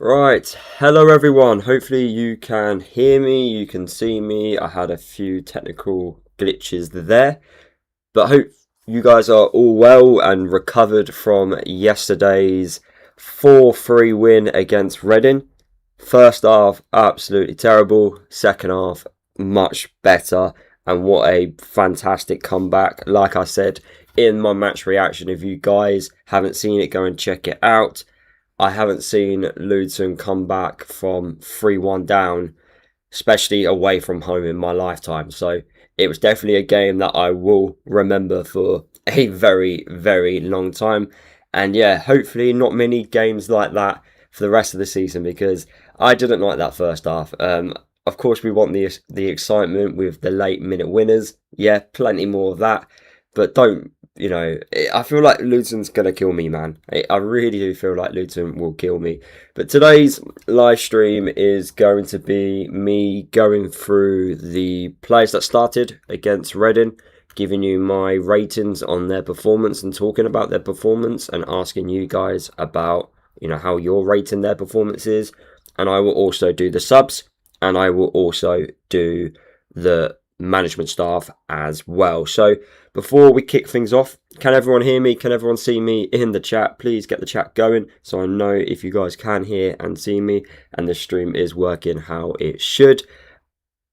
Right, hello everyone. Hopefully you can hear me, you can see me. I had a few technical glitches there, but hope you guys are all well and recovered from yesterday's 4-3 win against Reading. First half, absolutely terrible. Second half, much better. And what a fantastic comeback. Like I said in my match reaction, if you guys haven't seen it, go and check it out. I haven't seen Luton come back from 3-1 down, especially away from home, in my lifetime. So it was definitely a game that I will remember for a very, very long time. And yeah, hopefully not many games like that for the rest of the season, because I didn't like that first half. Of course, we want the excitement with the late minute winners. Yeah, plenty more of that. But don't, I feel like Luton's going to kill me, man. I really do feel like Luton will kill me. But today's live stream is going to be me going through the players that started against Reading, giving you my ratings on their performance and talking about their performance and asking you guys about, how you're rating their performances. And I will also do the subs, and I will also do the management staff as well. So before we kick things off, can everyone hear me? Can everyone see me in the chat? Please get the chat going so I know if you guys can hear and see me and the stream is working how it should.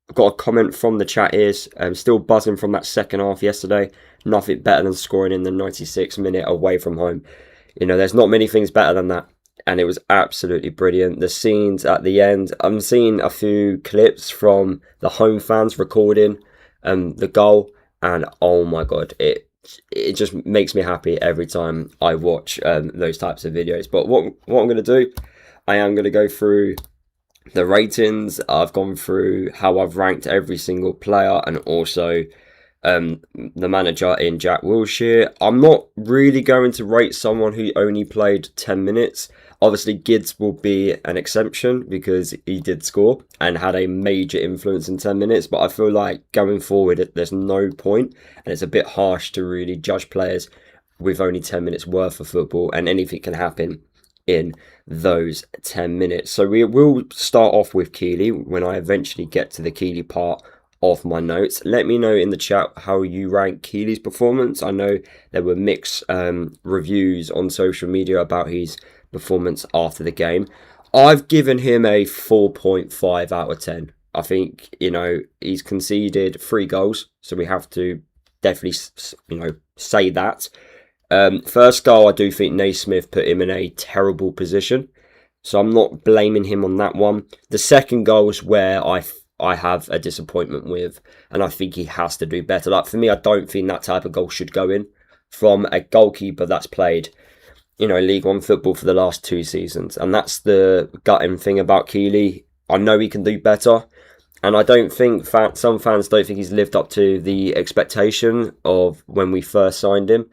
I've got a comment from the chat here. I'm still buzzing from that second half yesterday. Nothing better than scoring in the 96th minute away from home. There's not many things better than that. And it was absolutely brilliant. The scenes at the end, I'm seeing a few clips from the home fans recording the goal. And oh my God, it just makes me happy every time I watch those types of videos. But what I'm going to do, I am going to go through the ratings. I've gone through how I've ranked every single player and also the manager in Jack Wilshere. I'm not really going to rate someone who only played 10 minutes. Obviously, Gids will be an exception because he did score and had a major influence in 10 minutes. But I feel like going forward, there's no point. And it's a bit harsh to really judge players with only 10 minutes worth of football. And anything can happen in those 10 minutes. So we will start off with Keeley when I eventually get to the Keeley part of my notes. Let me know in the chat how you rank Keeley's performance. I know there were mixed reviews on social media about his performance after the game. I've given him a 4.5 out of 10. I think, he's conceded 3 goals, so we have to definitely, say that. First goal, I do think Naysmith put him in a terrible position, so I'm not blaming him on that one. The second goal is where I have a disappointment with, and I think he has to do better. Like, for me, I don't think that type of goal should go in from a goalkeeper that's played League One football for the last 2 seasons. And that's the gutting thing about Keeley. I know he can do better. And I don't think some fans don't think he's lived up to the expectation of when we first signed him.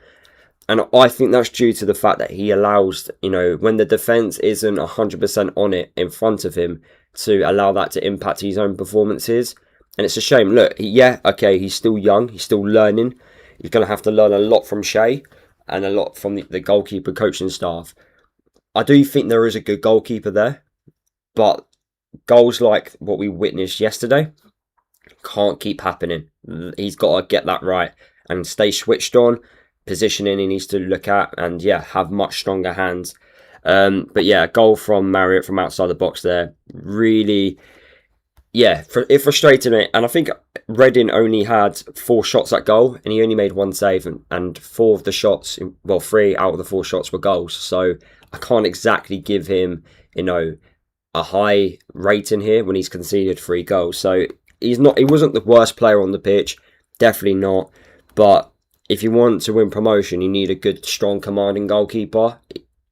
And I think that's due to the fact that he allows, when the defence isn't 100% on it in front of him, to allow that to impact his own performances. And it's a shame. Look, he's still young. He's still learning. He's going to have to learn a lot from Shea and a lot from the goalkeeper coaching staff. I do think there is a good goalkeeper there, but goals like what we witnessed yesterday can't keep happening. He's got to get that right and stay switched on. Positioning he needs to look at and, have much stronger hands. But yeah, goal from Marriott from outside the box there. Really, it frustrated me. And I think Reading only had 4 shots at goal and he only made 1 save. And 4 of the shots, 3 out of the 4 shots were goals. So I can't exactly give him, a high rating here when he's conceded 3 goals. So he wasn't the worst player on the pitch. Definitely not. But if you want to win promotion, you need a good, strong, commanding goalkeeper.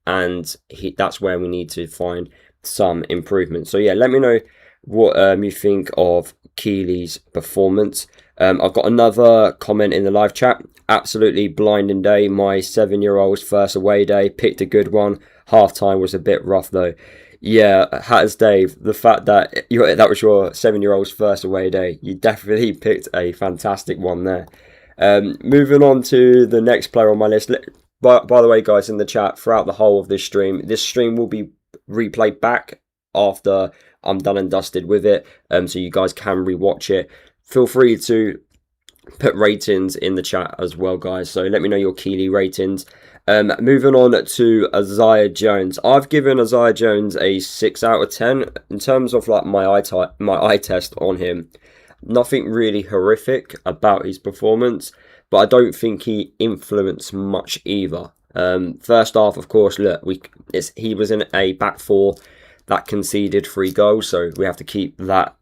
And that's where we need to find some improvement. So yeah, let me know what you think of Keeley's performance. I've got another comment in the live chat. Absolutely blinding day. My 7-year-old's first away day. Picked a good one. Half time was a bit rough though. Yeah, Hatters Dave, the fact that that was your 7-year-old's first away day, you definitely picked a fantastic one there. Moving on to the next player on my list. By the way, guys, in the chat, throughout the whole of this stream will be replay back after I'm done and dusted with it, so you guys can rewatch it. Feel free to put ratings in the chat as well, guys. So let me know your Keeley ratings. Moving on to Isaiah Jones. I've given Isaiah Jones a 6 out of 10 in terms of like my eye test on him. Nothing really horrific about his performance, but I don't think he influenced much either. First half, of course, look, he was in a back four that conceded 3 goals, so we have to keep that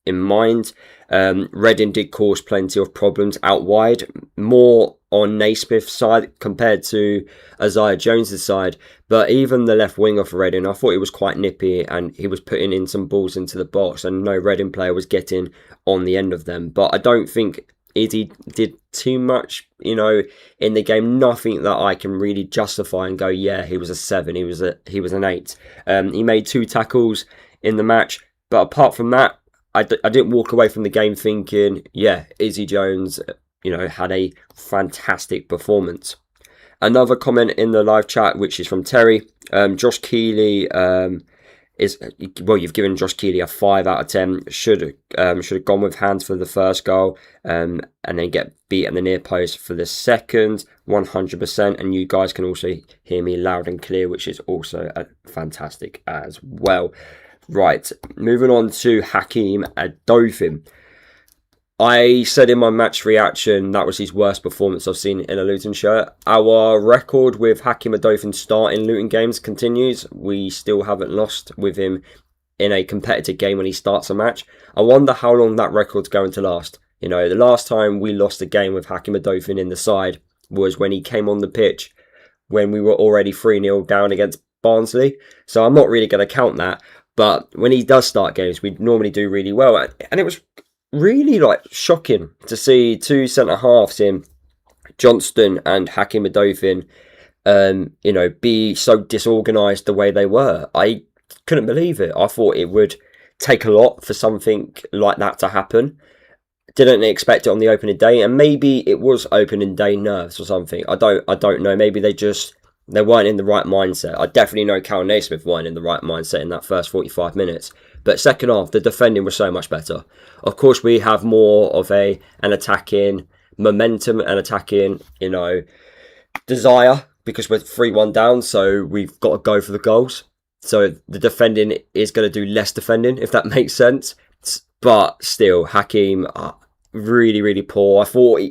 in mind. Reading did cause plenty of problems out wide, more on Naismith's side compared to Isaiah Jones's side, but even the left winger for Reading, I thought he was quite nippy and he was putting in some balls into the box and no Reading player was getting on the end of them. But I don't think Izzy did too much, in the game. Nothing that I can really justify and go, yeah, he was a 7, he was an 8. He made 2 tackles in the match, but apart from that, I didn't walk away from the game thinking, yeah, Izzy Jones, had a fantastic performance. Another comment in the live chat, which is from Terry. Josh Keeley you've given Josh Keeley a 5 out of 10. Should have gone with hands for the first goal, and then get beat at the near post for the second, 100%. And you guys can also hear me loud and clear, which is also fantastic as well. Right, moving on to Hakeem Adofin. I said in my match reaction that was his worst performance I've seen in a Luton shirt. Our record with Hakeem Adofin starting Luton games continues. We still haven't lost with him in a competitive game when he starts a match. I wonder how long that record's going to last. The last time we lost a game with Hakeem Adofin in the side was when he came on the pitch when we were already 3-0 down against Barnsley. So I'm not really going to count that. But when he does start games, we normally do really well. And it was really shocking to see 2 centre-halves in Johnston and Hakeem Adofin, be so disorganised the way they were. I couldn't believe it. I thought it would take a lot for something like that to happen. Didn't expect it on the opening day, and maybe it was opening day nerves or something. I don't know. Maybe they weren't in the right mindset. I definitely know Cal Naismith weren't in the right mindset in that first 45 minutes. But second half, the defending was so much better. Of course, we have more of an attacking momentum and attacking, desire because we're 3-1 down. So we've got to go for the goals. So the defending is going to do less defending, if that makes sense. But still, Hakeem, really, really poor. I thought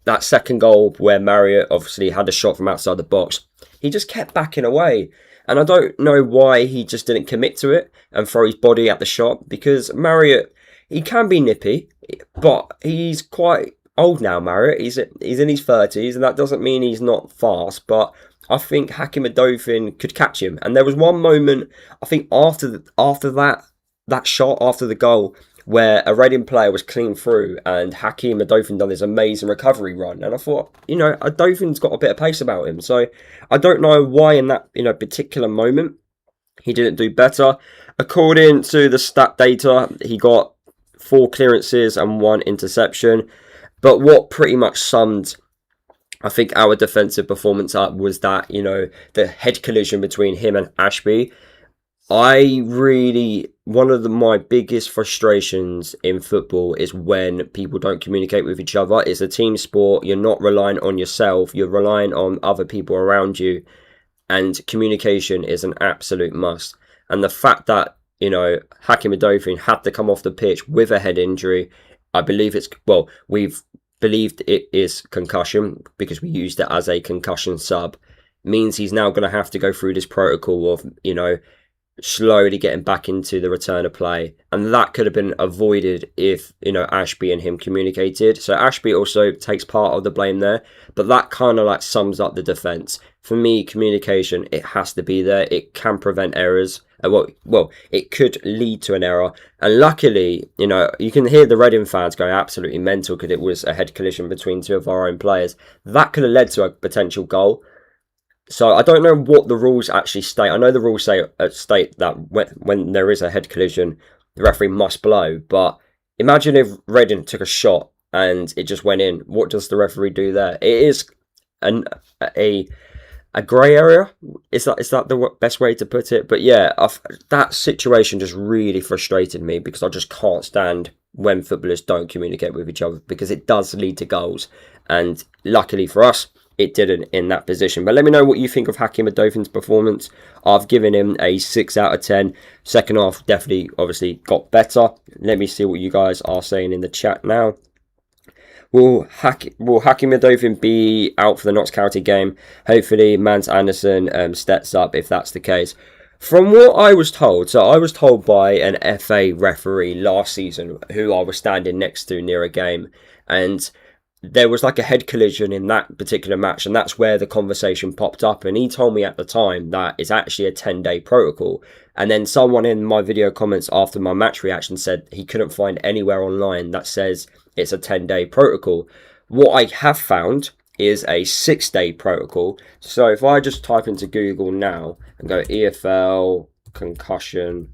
that second goal where Marriott obviously had a shot from outside the box, he just kept backing away. And I don't know why he just didn't commit to it and throw his body at the shot, because Marriott, he can be nippy, but he's quite old now, Marriott. He's in his 30s, and that doesn't mean he's not fast, but I think Hakeem Adofin could catch him. And there was one moment, I think after that shot, after the goal, where a Reading player was clean through and Hakeem Adofin done this amazing recovery run. And I thought, Adofin's got a bit of pace about him. So I don't know why in that particular moment he didn't do better. According to the stat data, he got 4 clearances and 1 interception. But what pretty much summed, I think, our defensive performance up was that, the head collision between him and Ashby. One of my biggest frustrations in football is when people don't communicate with each other. It's a team sport. You're not relying on yourself. You're relying on other people around you. And communication is an absolute must. And the fact that, Hakeem Adofin had to come off the pitch with a head injury, we've believed it is concussion because we used it as a concussion sub, means he's now going to have to go through this protocol of, slowly getting back into the return of play. And that could have been avoided if, Ashby and him communicated. So Ashby also takes part of the blame there, but that kind of sums up the defence. For me, communication, it has to be there. It can prevent errors. It could lead to an error. And luckily, you can hear the Reading fans go absolutely mental because it was a head collision between 2 of our own players. That could have led to a potential goal. So I don't know what the rules actually state. I know the rules state that when there is a head collision, the referee must blow. But imagine if Reading took a shot and it just went in. What does the referee do there? It is a a grey area. Is that the best way to put it? But yeah, that situation just really frustrated me because I just can't stand when footballers don't communicate with each other, because it does lead to goals. And luckily for us, it didn't in that position. But let me know what you think of Hakim Adofin's performance. I've given him a 6 out of 10. Second half definitely, obviously, got better. Let me see what you guys are saying in the chat now. Will Hakim Adofin be out for the Notts County game? Hopefully, Mans Anderson steps up if that's the case. From what I was told, so I was told by an FA referee last season who I was standing next to near a game, and there was like a head collision in that particular match, and that's where the conversation popped up. And he told me at the time that it's actually a 10-day protocol. And then someone in my video comments after my match reaction said he couldn't find anywhere online that says it's a 10-day protocol. What I have found is a 6-day protocol. So if I just type into Google now and go EFL concussion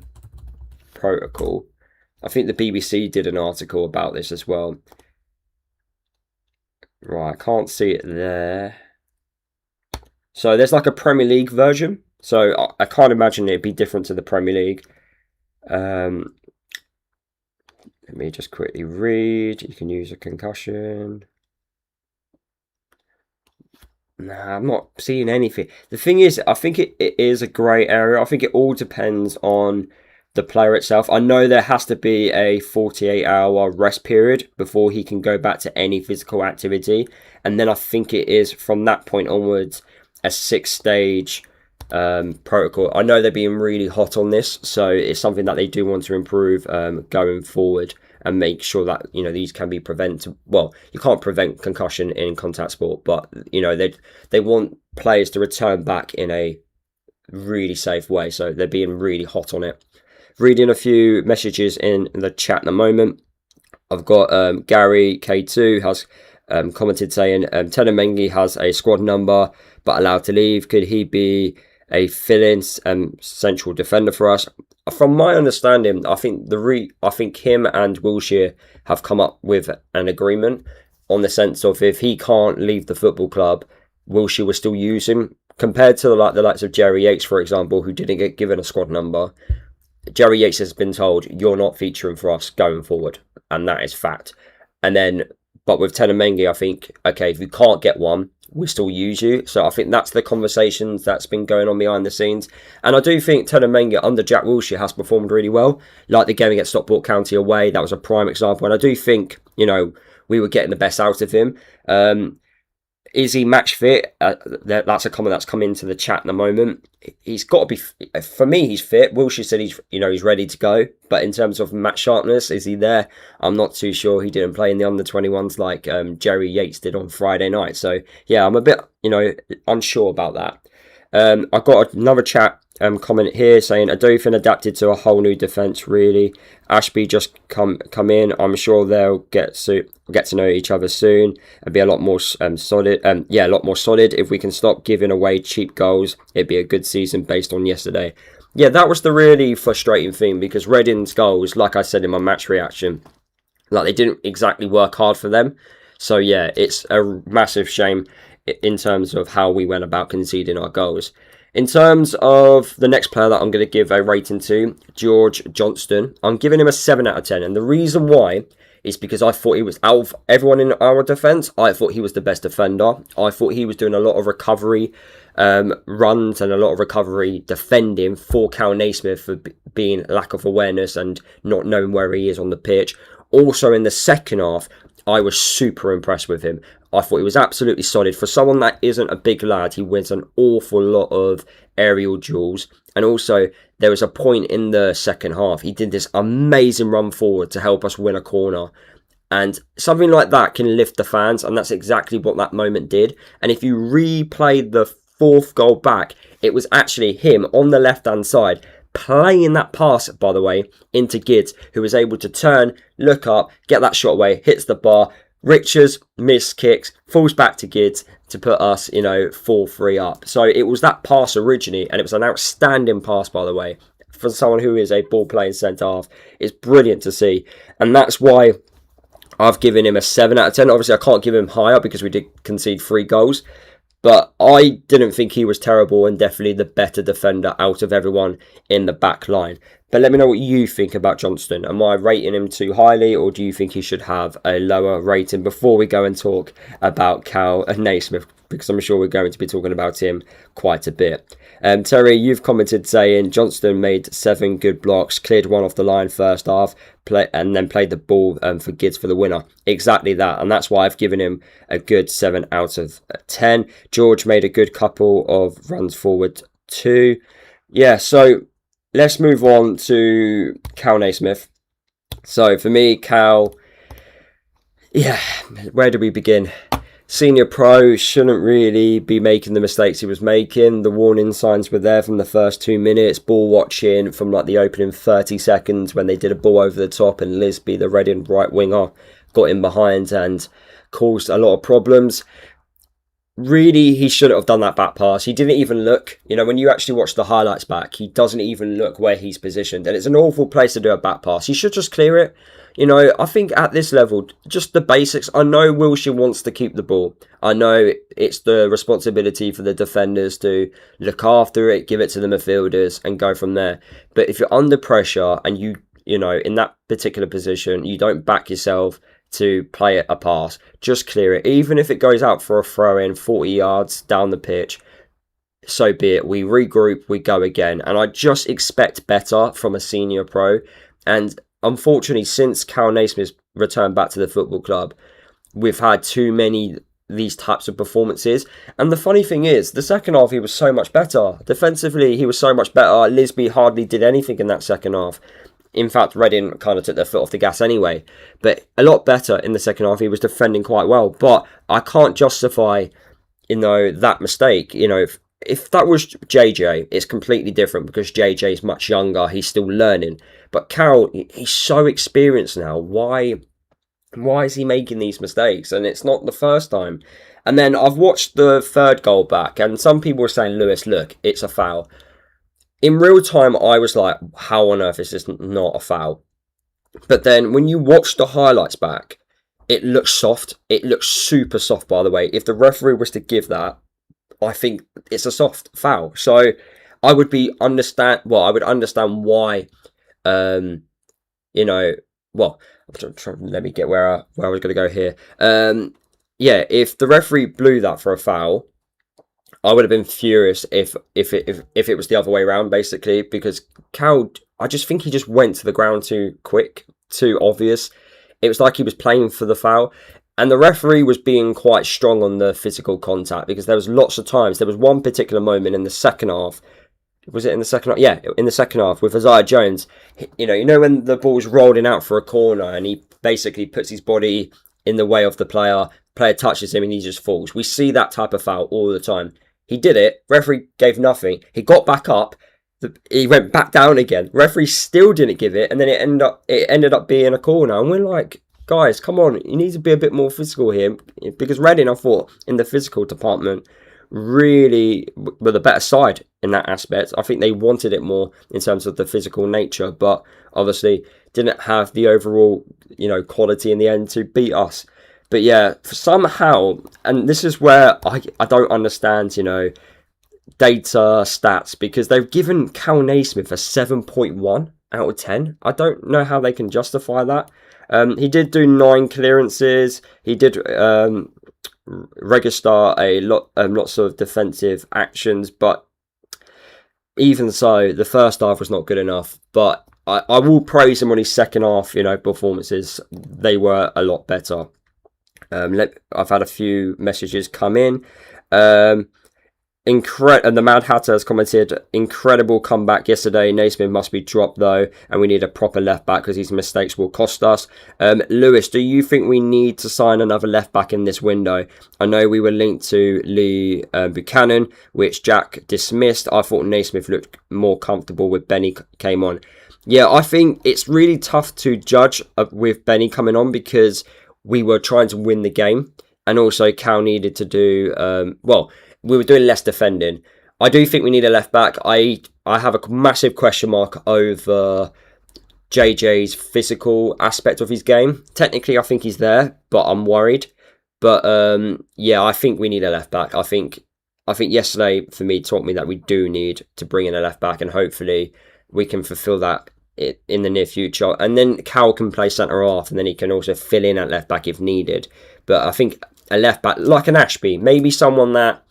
protocol, I think the BBC did an article about this as well. Right, I can't see it there. So there's like a Premier League version. So I can't imagine it'd be different to the Premier League. Let me just quickly read. You can use a concussion. Nah, I'm not seeing anything. The thing is, I think it is a grey area. I think it all depends on the player itself. I know there has to be a 48-hour rest period before he can go back to any physical activity. And then I think it is from that point onwards a 6-stage protocol. I know they're being really hot on this, so it's something that they do want to improve going forward and make sure that, you know, these can be prevented. Well, you can't prevent concussion in contact sport, but, you know, they want players to return back in a really safe way, so they're being really hot on it. Reading a few messages in the chat at the moment. I've got Gary K2 has commented saying Tenen Mengi has a squad number but allowed to leave. Could he be a fill-in central defender for us? From my understanding, I think him and Wilshere have come up with an agreement on the sense of if he can't leave the football club, Wilshere will still use him. Compared to the likes of Jerry Yates, for example, who didn't get given a squad number, Jerry Yates has been told, you're not featuring for us going forward, and that is fact. And then, but with Tenen Mengi, I think, okay, if you can't get one, we'll still use you. So I think that's the conversations that's been going on behind the scenes. And I do think Tenen Mengi under Jack Wilshere has performed really well. Like the game against Stockport County away, that was a prime example. And I do think, you know, we were getting the best out of him. Is he match fit? That's a comment that's come into the chat in the moment. He's got to be, for me, he's fit. Wilshere said he's ready to go. But in terms of match sharpness, is he there? I'm not too sure. He didn't play in the under-21s like Jerry Yates did on Friday night. So yeah, I'm a bit, unsure about that. I've got another chat comment here saying Adofin adapted to a whole new defence. Really, Ashby just come in. I'm sure they'll get to know each other soon and be a lot more solid. A lot more solid. If we can stop giving away cheap goals, it'd be a good season based on yesterday. Yeah, that was the really frustrating thing, because Reading's goals, like I said in my match reaction, like they didn't exactly work hard for them. So yeah, it's a massive shame in terms of how we went about conceding our goals. In terms of the next player that I'm going to give a rating to, George Johnston, I'm giving him a 7 out of 10. And the reason why is because I thought he was, out of everyone in our defence, I thought he was the best defender. I thought he was doing a lot of recovery runs and a lot of recovery defending for Cal Naysmith for being lack of awareness and not knowing where he is on the pitch. Also in the second half, I was super impressed with him. I thought he was absolutely solid. For someone that isn't a big lad, he wins an awful lot of aerial duels. And also, there was a point in the second half, he did this amazing run forward to help us win a corner. And something like that can lift the fans, and that's exactly what that moment did. And if you replay the fourth goal back, it was actually him on the left-hand side, playing that pass, by the way, into Gids, who was able to turn, look up, get that shot away, hits the bar. Richards missed kicks, falls back to Gids to put us, 4-3 up. So it was that pass originally, and it was an outstanding pass, by the way, for someone who is a ball-playing centre-half. It's brilliant to see, and that's why I've given him a 7 out of 10. Obviously, I can't give him higher because we did concede 3 goals, But I didn't think he was terrible and definitely the better defender out of everyone in the back line. But let me know what you think about Johnston. Am I rating him too highly, or do you think he should have a lower rating before we go and talk about Cal and Naysmith? Because I'm sure we're going to be talking about him quite a bit. Terry, you've commented saying Johnston made 7 good blocks, cleared one off the line first half, and then played the ball for Gids for the winner. Exactly that, and that's why I've given him a good 7 out of 10. George made a good couple of runs forward too. Yeah, so let's move on to Cal Naysmith. So for me, Cal, yeah, where do we begin? Senior pro shouldn't really be making the mistakes he was making. The warning signs were there from the first 2 minutes. Ball watching from like the opening 30 seconds when they did a ball over the top and Lisby, the Reading right winger, got in behind and caused a lot of problems. Really, he shouldn't have done that back pass. He didn't even look. You know, when you actually watch the highlights back, he doesn't even look where he's positioned. And it's an awful place to do a back pass. He should just clear it. You know, I think at this level, just the basics. I know Wilshere wants to keep the ball. I know it's the responsibility for the defenders to look after it, give it to the midfielders and go from there. But if you're under pressure and you know, in that particular position, you don't back yourself to play it a pass, just clear it. Even if it goes out for a throw in 40 yards down the pitch, so be it. We regroup, we go again. And I just expect better from a senior pro. And unfortunately, since Cal Naysmith's returned back to the football club, we've had too many these types of performances. And the funny thing is, the second half, he was so much better. Defensively, he was so much better. Lisby hardly did anything in that second half. In fact, Reading kind of took their foot off the gas anyway. But a lot better in the second half. He was defending quite well. But I can't justify, you know, that mistake. You know, if that was JJ, it's completely different because JJ is much younger. He's still learning. But Cal, he's so experienced now. Why is he making these mistakes? And it's not the first time. And then I've watched the third goal back. And some people were saying, Lewis, look, it's a foul. In real time, I was like, how on earth is this not a foul? But then when you watch the highlights back, it looks soft. It looks super soft, by the way. If the referee was to give that, I think it's a soft foul. So I would understand why, you know, well, let me get where I was going to go here. Yeah, if the referee blew that for a foul, I would have been furious if it was the other way around, basically, because Cal, I just think he just went to the ground too quick, too obvious. It was like he was playing for the foul. And the referee was being quite strong on the physical contact because there was lots of times. There was one particular moment in the second half. Was it in the second half? Yeah, in the second half with Isaiah Jones. You know when the ball's rolling out for a corner and he basically puts his body in the way of the player touches him and he just falls. We see that type of foul all the time. He did it. Referee gave nothing. He got back up. He went back down again. Referee still didn't give it, and then it ended up being a corner. And we're like, guys, come on, you need to be a bit more physical here, because Reading, I thought, in the physical department, really were the better side in that aspect. I think they wanted it more in terms of the physical nature, but obviously didn't have the overall, you know, quality in the end to beat us. But yeah, somehow, and this is where I don't understand, you know, data stats, because they've given Cal Naysmith a 7.1 out of 10. I don't know how they can justify that. He did do 9 clearances. He did register lots of defensive actions, but even so, the first half was not good enough. But I will praise him on his second half, you know, performances. They were a lot better. I've had a few messages come in. And the Mad Hatter has commented, incredible comeback yesterday. Naismith must be dropped though, and we need a proper left back because these mistakes will cost us. Lewis, do you think we need to sign another left back in this window? I know we were linked to Lee Buchanan, which Jack dismissed. I thought Naismith looked more comfortable with Benny came on. Yeah, I think it's really tough to judge with Benny coming on because we were trying to win the game, and also Cal needed to do we were doing less defending. I do think we need a left back. I have a massive question mark over JJ's physical aspect of his game. Technically, I think he's there, but I'm worried. But yeah, I think we need a left back. I think I think yesterday for me taught me that we do need to bring in a left back, and hopefully we can fulfil that in the near future. And then Cal can play centre half, and then he can also fill in at left back if needed. But I think a left back like an Ashby, maybe someone that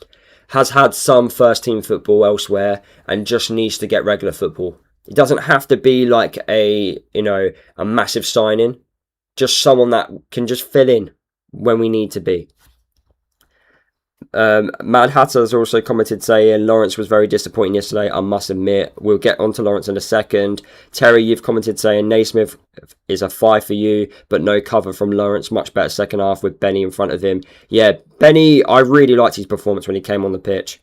has had some first team football elsewhere and just needs to get regular football. It doesn't have to be like a massive signing. Just someone that can just fill in when we need to be. Mad Hatter has also commented saying Lawrence was very disappointing yesterday, I must admit. We'll get on to Lawrence in a second. Terry, you've commented saying Naysmith is a 5 for you, but no cover from Lawrence. Much better second half with Benny in front of him. Yeah, Benny, I really liked his performance when he came on the pitch.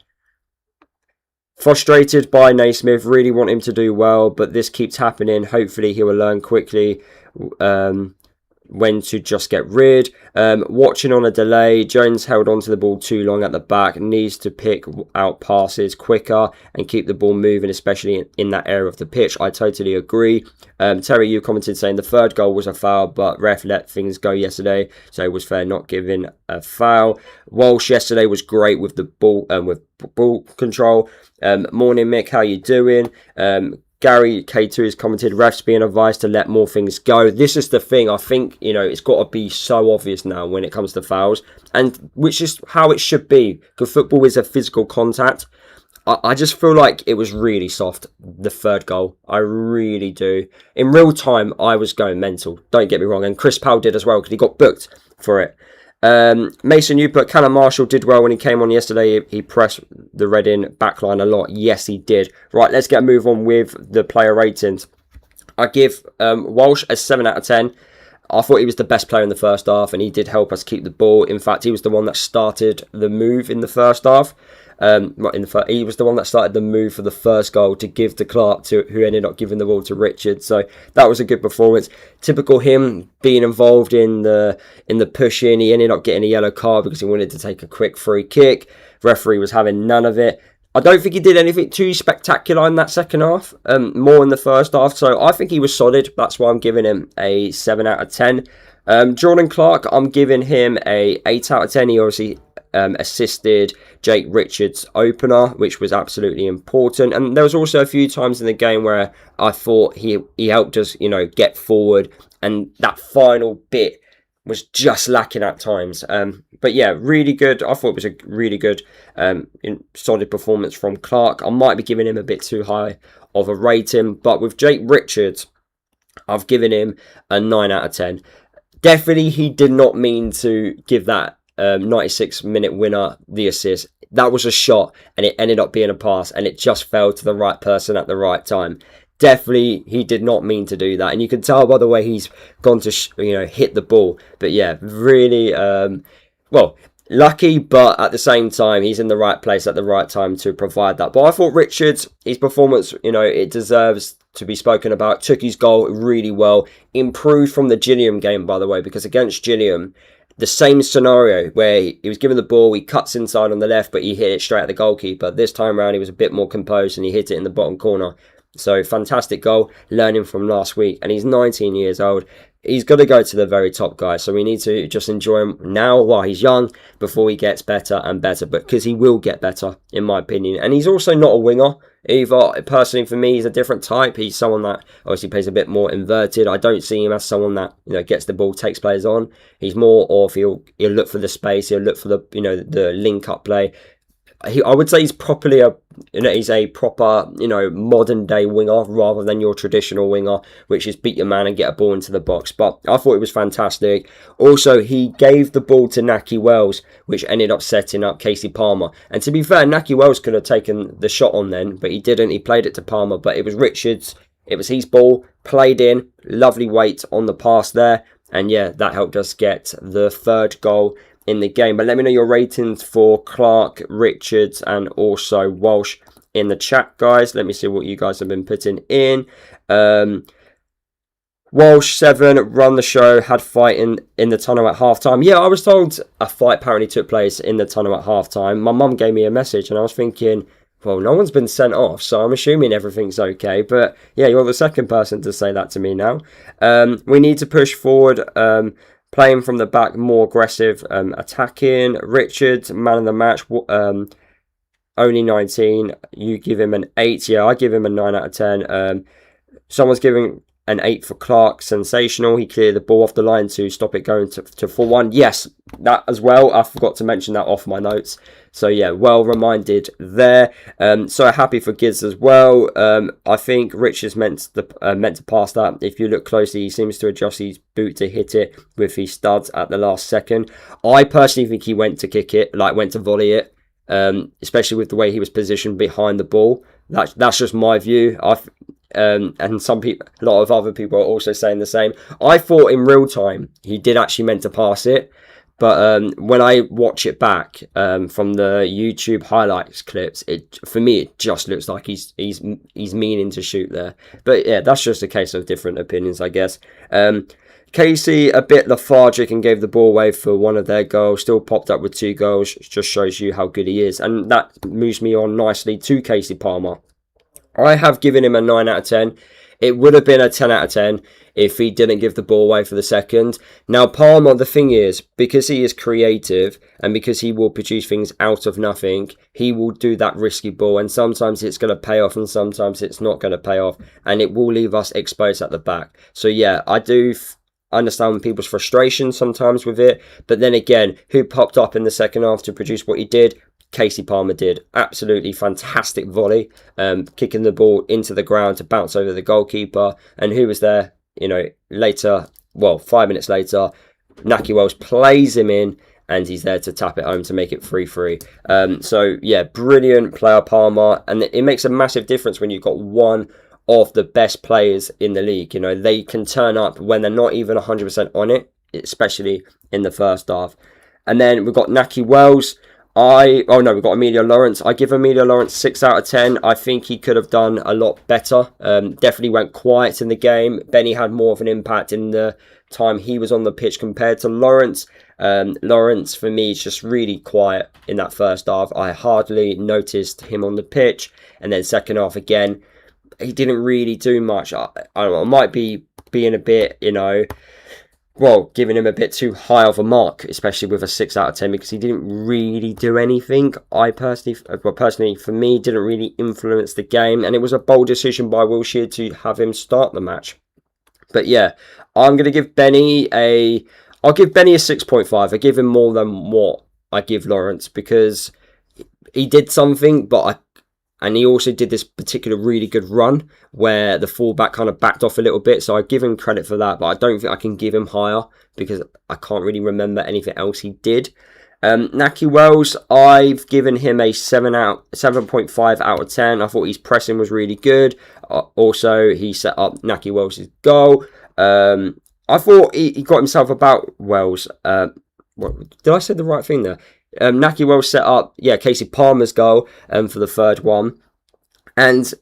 Frustrated by Naysmith, really want him to do well, but this keeps happening. Hopefully he will learn quickly when to just get rid. Watching on a delay, Jones held on to the ball too long at the back, needs to pick out passes quicker and keep the ball moving, especially in that area of the pitch. I totally agree. Terry, you commented saying the third goal was a foul, but ref let things go yesterday, so it was fair not giving a foul. Walsh yesterday was great with the ball ball control. Morning Mick, how you doing? Gary K2 has commented, refs being advised to let more things go. This is the thing, I think, it's got to be so obvious now when it comes to fouls, and which is how it should be, because football is a physical contact. I just feel like it was really soft, the third goal. I really do. In real time, I was going mental, don't get me wrong, and Chris Powell did as well, because he got booked for it. Mason, you put Callum Marshall did well when he came on yesterday. He pressed the Reading backline a lot. Yes, he did. Right, let's get a move on with the player ratings. I give Walsh a 7 out of 10. I thought he was the best player in the first half, and he did help us keep the ball. In fact, he was the one that started the move in the first half. He was the one that started the move for the first goal to give to Clark, who ended up giving the ball to Richard. So that was a good performance. Typical him being involved in the pushing. He ended up getting a yellow card because he wanted to take a quick free kick. Referee was having none of it. I don't think he did anything too spectacular in that second half, more in the first half. So I think he was solid. That's why I'm giving him a 7 out of 10. Jordan Clark, I'm giving him a 8 out of 10. He obviously assisted Jake Richards' opener, which was absolutely important. And there was also a few times in the game where I thought he helped us, get forward. And that final bit was just lacking at times. But yeah, really good. I thought it was a really good, solid performance from Clark. I might be giving him a bit too high of a rating. But with Jake Richards, I've given him a 9 out of 10. Definitely, he did not mean to give that 96-minute winner the assist. That was a shot, and it ended up being a pass, and it just fell to the right person at the right time. Definitely, he did not mean to do that, and you can tell by the way he's gone to hit the ball. But yeah, really, lucky, but at the same time, he's in the right place at the right time to provide that. But I thought Richards, his performance, it deserves to be spoken about. Took his goal really well. Improved from the Gilliam game, by the way, because against Gilliam, the same scenario where he was given the ball, he cuts inside on the left, but he hit it straight at the goalkeeper. This time around, he was a bit more composed and he hit it in the bottom corner. So fantastic goal, learning from last week. And he's 19 years old. He's got to go to the very top, guys. So we need to just enjoy him now while he's young before he gets better and better. But because he will get better, in my opinion. And he's also not a winger either. Personally, for me, he's a different type. He's someone that obviously plays a bit more inverted. I don't see him as someone that gets the ball, takes players on. He's more of he'll look for the space. He'll look for the link up play. I would say he's properly he's a proper modern day winger rather than your traditional winger, which is beat your man and get a ball into the box. But I thought it was fantastic. Also, he gave the ball to Naki Wells, which ended up setting up Kasey Palmer. And to be fair, Naki Wells could have taken the shot on then, but he didn't. He played it to Palmer, but it was Richards. It was his ball, played in, lovely weight on the pass there. And yeah, that helped us get the third goal in the game. But let me know your ratings for Clark, Richards and also Walsh in the chat, guys. Let me see what you guys have been putting in. Walsh 7, run the show, had fight in the tunnel at halftime. Yeah, I was told a fight apparently took place in the tunnel at halftime. My mum gave me a message and I was thinking, well, no one's been sent off, so I'm assuming everything's okay. But yeah, you're the second person to say that to me now. We need to push forward, playing from the back, more aggressive, attacking. Richards, man of the match. only 19. You give him an 8. Yeah, I give him a 9 out of 10. Someone's giving an 8 for Clark. Sensational. He cleared the ball off the line to stop it going to 4-1. Yes, that as well. I forgot to mention that off my notes. So yeah, well reminded there. So happy for Gids as well. I think Rich is meant to pass that. If you look closely, he seems to adjust his boot to hit it with his studs at the last second. I personally think he went to kick it, like went to volley it. Especially with the way he was positioned behind the ball. That's just my view. And some people, a lot of other people are also saying the same. I thought in real time he did actually meant to pass it, but when I watch it back from the YouTube highlights clips, for me it just looks like he's meaning to shoot there. But yeah, that's just a case of different opinions, I guess. Kasey a bit lethargic and gave the ball away for one of their goals. Still popped up with 2 goals. Just shows you how good he is. And that moves me on nicely to Kasey Palmer. I have given him a 9 out of 10. It would have been a 10 out of 10 if he didn't give the ball away for the second. Now, Palmer, the thing is, because he is creative and because he will produce things out of nothing, he will do that risky ball. And sometimes it's going to pay off and sometimes it's not going to pay off. And it will leave us exposed at the back. So yeah, I do understand people's frustration sometimes with it. But then again, who popped up in the second half to produce what he did? Kasey Palmer did. Absolutely fantastic volley, kicking the ball into the ground to bounce over the goalkeeper. And who was there, later, 5 minutes later, Naki Wells plays him in and he's there to tap it home to make it 3-3. So yeah, brilliant player Palmer, and it makes a massive difference when you've got one of the best players in the league. They can turn up when they're not even 100% on it, especially in the first half. And then we've got Naki Wells. We've got Emilio Lawrence. I give Emilio Lawrence 6 out of 10. I think he could have done a lot better. Definitely went quiet in the game. Benny had more of an impact in the time he was on the pitch compared to Lawrence. Lawrence, for me, is just really quiet in that first half. I hardly noticed him on the pitch. And then second half again, he didn't really do much. I don't know, I might be being a bit, giving him a bit too high of a mark, especially with a 6 out of 10, because he didn't really do anything. Personally, for me, didn't really influence the game, and it was a bold decision by Wilshere to have him start the match. But yeah, I'm going to give Benny I'll give Benny a 6.5. I give him more than what I give Lawrence, because he did something, and he also did this particular really good run where the fullback kind of backed off a little bit. So I give him credit for that, but I don't think I can give him higher because I can't really remember anything else he did. Naki Wells, I've given him a 7.5 out of 10. I thought his pressing was really good. Also, he set up Naki Wells' goal. I thought he got himself about Wells. Did I say the right thing there? Naki Wells set up, Kasey Palmer's goal for the third one. And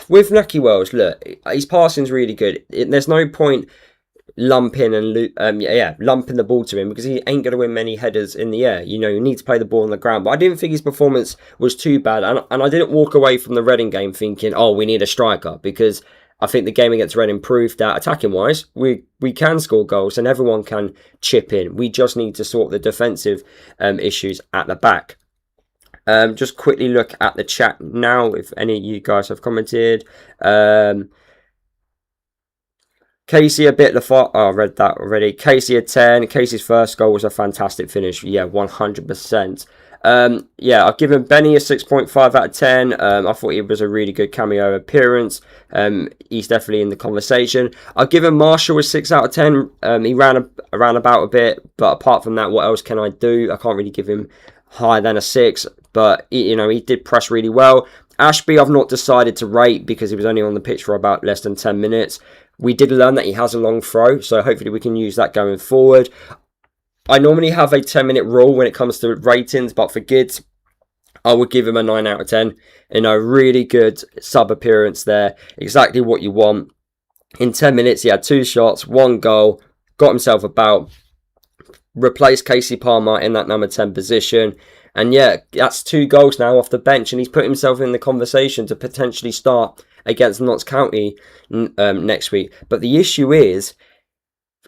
with Naki Wells, look, his passing's really good. There's no point lumping the ball to him because he ain't going to win many headers in the air. You need to play the ball on the ground. But I didn't think his performance was too bad. And I didn't walk away from the Reading game thinking, we need a striker, because I think the game against Reading proved that attacking-wise, we can score goals and everyone can chip in. We just need to sort the defensive issues at the back. Just quickly look at the chat now, if any of you guys have commented. Kasey a bit I read that already. Kasey a 10. Kasey's first goal was a fantastic finish. Yeah, 100%. I've given Benny a 6.5 out of 10. I thought it was a really good cameo appearance. He's definitely in the conversation. I've given Marshall a 6 out of 10. He ran about a bit, but apart from that, what else can I do? I can't really give him higher than a 6, but he did press really well. Ashby, I've not decided to rate because he was only on the pitch for about less than 10 minutes. We did learn that he has a long throw, so hopefully we can use that going forward. I normally have a 10-minute rule when it comes to ratings, but for Gids, I would give him a 9 out of 10. Really good sub-appearance there. Exactly what you want. In 10 minutes, he had 2 shots, 1 goal, got himself about, replaced Kasey Palmer in that number 10 position. And yeah, that's 2 goals now off the bench, and he's put himself in the conversation to potentially start against Notts County next week. But the issue is,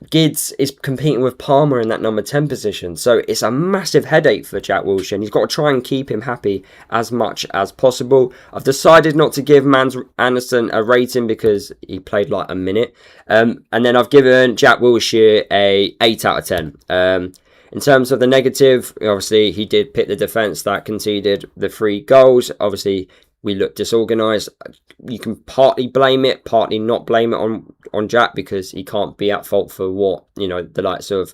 Gids is competing with Palmer in that number 10 position, so it's a massive headache for Jack Wilshere, and he's got to try and keep him happy as much as possible. I've decided not to give Mans Anderson a rating because he played like a minute, and then I've given Jack Wilshere a 8 out of 10. In terms of the negative, obviously he did pick the defence that conceded the 3 goals. Obviously we looked disorganised. You can partly blame it, partly not blame it on Jack, because he can't be at fault for what, you know, the likes of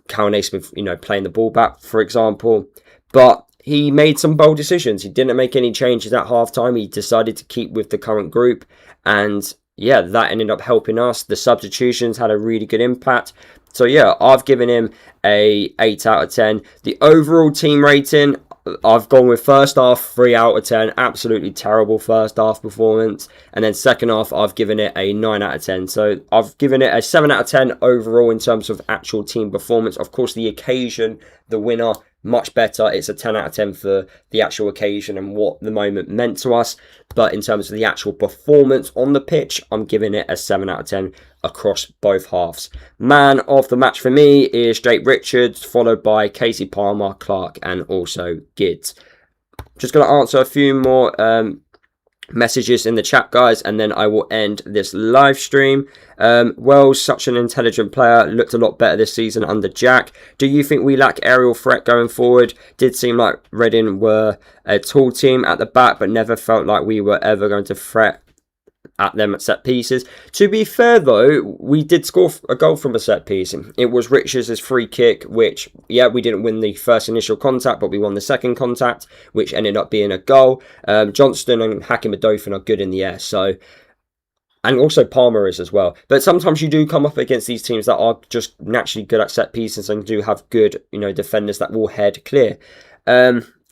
Cal Naysmith, you know, playing the ball back, for example. But he made some bold decisions. He didn't make any changes at half-time. He decided to keep with the current group. And yeah, that ended up helping us. The substitutions had a really good impact. So yeah, I've given him a 8 out of 10. The overall team rating, I've gone with first half 3 out of 10. Absolutely terrible first half performance. And then second half, I've given it a 9 out of 10. So I've given it a 7 out of 10 overall in terms of actual team performance. Of course, the occasion, the winner, much better. It's a 10 out of 10 for the actual occasion and what the moment meant to us. But in terms of the actual performance on the pitch, I'm giving it a 7 out of 10 across both halves. Man of the match for me is Jake Richards, followed by Kasey Palmer, Clark, and also Gids. Just going to answer a few more messages in the chat, guys, and then I will end this live stream. Wells, such an intelligent player, looked a lot better this season under Jack. Do you think we lack aerial threat going forward? Did seem like Reading were a tall team at the back, but never felt like we were ever going to threat at them at set pieces. To be fair though, we did score a goal from a set piece. It was Richards' free kick, which, yeah, we didn't win the first initial contact, but we won the second contact, which ended up being a goal. Johnston and Adofin are good in the air, so, and also Palmer is as well. But sometimes you do come up against these teams that are just naturally good at set pieces and do have good, you know, defenders that will head clear.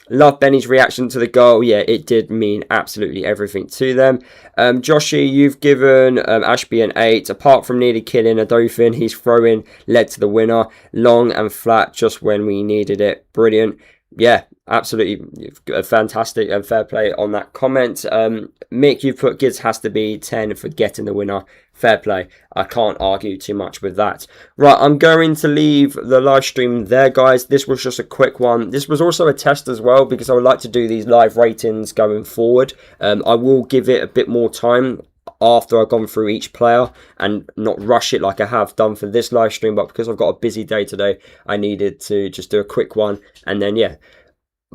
Love Benny's reaction to the goal. Yeah, it did mean absolutely everything to them. Joshy, you've given Ashby an 8. Apart from nearly killing Adofin, his throw-in led to the winner. Long and flat just when we needed it. Brilliant. Yeah, absolutely fantastic and fair play on that comment. Mick, you've put Gids has to be 10 for getting the winner. Fair play. I can't argue too much with that. Right, I'm going to leave the live stream there, guys. This was just a quick one. This was also a test as well, because I would like to do these live ratings going forward. I will give it a bit more time after I've gone through each player and not rush it like I have done for this live stream, but because I've got a busy day today, I needed to just do a quick one, and then yeah,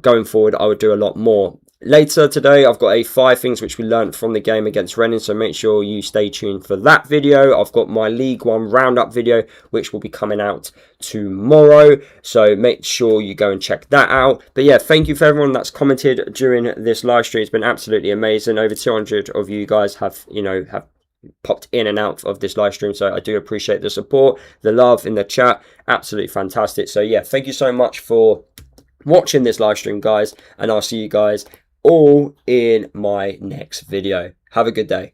going forward I would do a lot more. Later today, I've got 5 things which we learned from the game against Reading, so make sure you stay tuned for that video. I've got my League One roundup video, which will be coming out tomorrow, so make sure you go and check that out. But yeah, thank you for everyone that's commented during this live stream. It's been absolutely amazing. Over 200 of you guys have, you know, have popped in and out of this live stream, so I do appreciate the support, the love in the chat. Absolutely fantastic. So yeah, thank you so much for watching this live stream, guys, and I'll see you guys all in my next video. Have a good day.